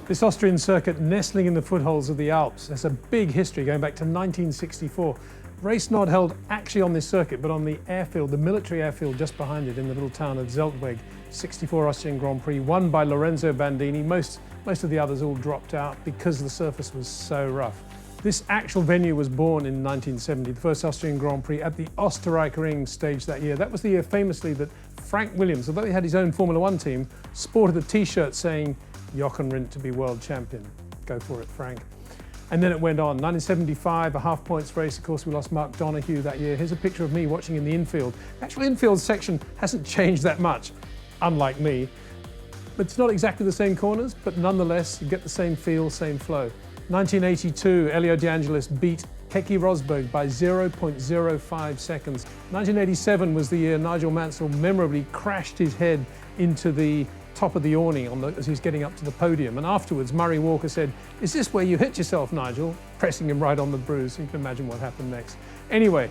This Austrian circuit, nestling in the footholds of the Alps, has a big history going back to 1964. Race not held actually on this circuit, but on the airfield, the military airfield just behind it in the little town of Zeltweg. 64 Austrian Grand Prix, won by Lorenzo Bandini. Most of the others all dropped out because the surface was so rough. This actual venue was born in 1970, the first Austrian Grand Prix at the Österreichring stage that year. That was the year famously that Frank Williams, although he had his own Formula One team, sported a t-shirt saying, "Jochen Rindt to be world champion." Go for it, Frank. And then it went on. 1975, a half points race. Of course, we lost Mark Donoghue that year. Here's a picture of me watching in the infield. The actual infield section hasn't changed that much, unlike me. It's not exactly the same corners, but nonetheless, you get the same feel, same flow. 1982, Elio De Angelis beat Keke Rosberg by 0.05 seconds. 1987 was the year Nigel Mansell memorably crashed his head into the top of the awning as he was getting up to the podium. And afterwards, Murray Walker said, "Is this where you hit yourself, Nigel?" pressing him right on the bruise. You can imagine what happened next. Anyway,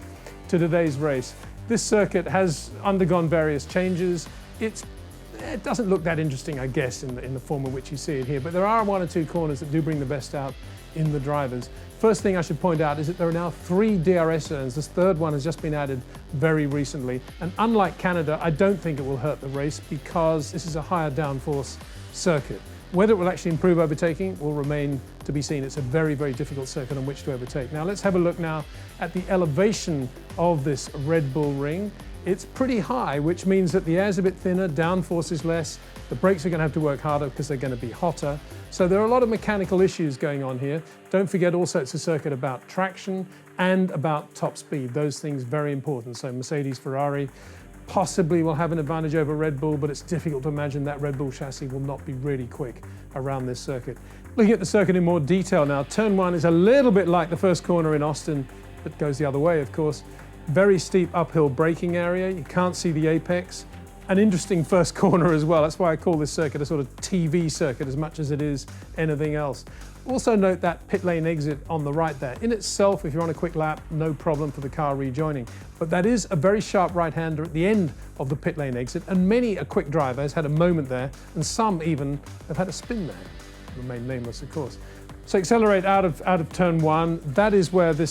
to today's race. This circuit has undergone various changes. It doesn't look that interesting, I guess, in the form in which you see it here, but there are one or two corners that do bring the best out in the drivers. First thing I should point out is that there are now 3 DRS zones. This third one has just been added very recently. And unlike Canada, I don't think it will hurt the race because this is a higher downforce circuit. Whether it will actually improve overtaking will remain to be seen. It's a very, very difficult circuit on which to overtake. Now let's have a look now at the elevation of this Red Bull Ring. It's pretty high, which means that the air's a bit thinner, downforce is less, the brakes are going to have to work harder because they're going to be hotter. So there are a lot of mechanical issues going on here. Don't forget also it's a circuit about traction and about top speed. Those things very important. So Mercedes, Ferrari possibly will have an advantage over Red Bull, but it's difficult to imagine that Red Bull chassis will not be really quick around this circuit. Looking at the circuit in more detail now, turn 1 is a little bit like the first corner in Austin, but goes the other way, of course. Very steep uphill braking area. You can't see the apex. An interesting first corner as well. That's why I call this circuit a sort of TV circuit as much as it is anything else. Also note that pit lane exit on the right there. In itself, if you're on a quick lap, no problem for the car rejoining. But that is a very sharp right-hander at the end of the pit lane exit, and many a quick driver has had a moment there, and some even have had a spin there. Remain nameless, of course. So accelerate out of turn 1. That is where the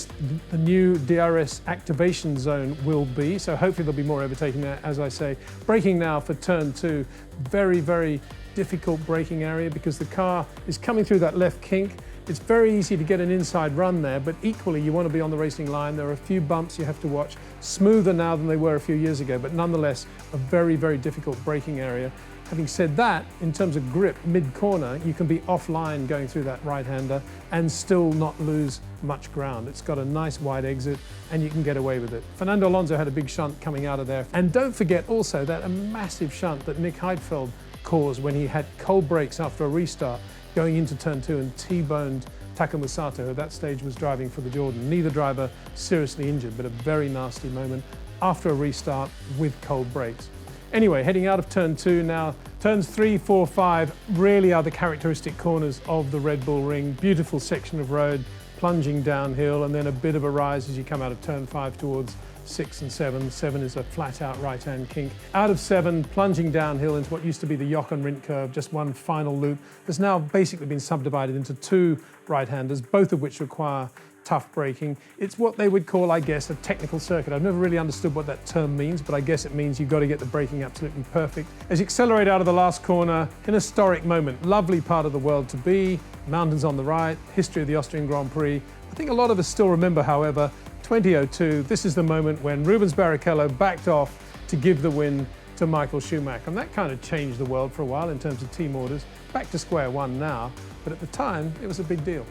new DRS activation zone will be. So hopefully there'll be more overtaking there, as I say. Braking now for turn 2. Very, very difficult braking area because the car is coming through that left kink. It's very easy to get an inside run there, but equally you want to be on the racing line. There are a few bumps you have to watch. Smoother now than they were a few years ago, but nonetheless a very, very difficult braking area. Having said that, in terms of grip, mid-corner, you can be offline going through that right-hander and still not lose much ground. It's got a nice wide exit and you can get away with it. Fernando Alonso had a big shunt coming out of there. And don't forget also that a massive shunt that Nick Heidfeld caused when he had cold brakes after a restart going into turn 2 and T-boned Takuma Sato, who at that stage was driving for the Jordan. Neither driver seriously injured, but a very nasty moment after a restart with cold brakes. Anyway, heading out of turn 2 now, turns 3, 4, 5 really are the characteristic corners of the Red Bull Ring. Beautiful section of road, plunging downhill, and then a bit of a rise as you come out of turn 5 towards 6 and 7. 7 is a flat-out right-hand kink. Out of 7, plunging downhill into what used to be the Jochen Rindt curve, just one final loop. That's now basically been subdivided into 2 right-handers, both of which require tough braking. It's what they would call, I guess, a technical circuit. I've never really understood what that term means, but I guess it means you've got to get the braking absolutely perfect. As you accelerate out of the last corner, an historic moment. Lovely part of the world to be. Mountains on the right, history of the Austrian Grand Prix. I think a lot of us still remember, however, 2002, this is the moment when Rubens Barrichello backed off to give the win to Michael Schumacher. And that kind of changed the world for a while in terms of team orders. Back to square one now, but at the time, it was a big deal.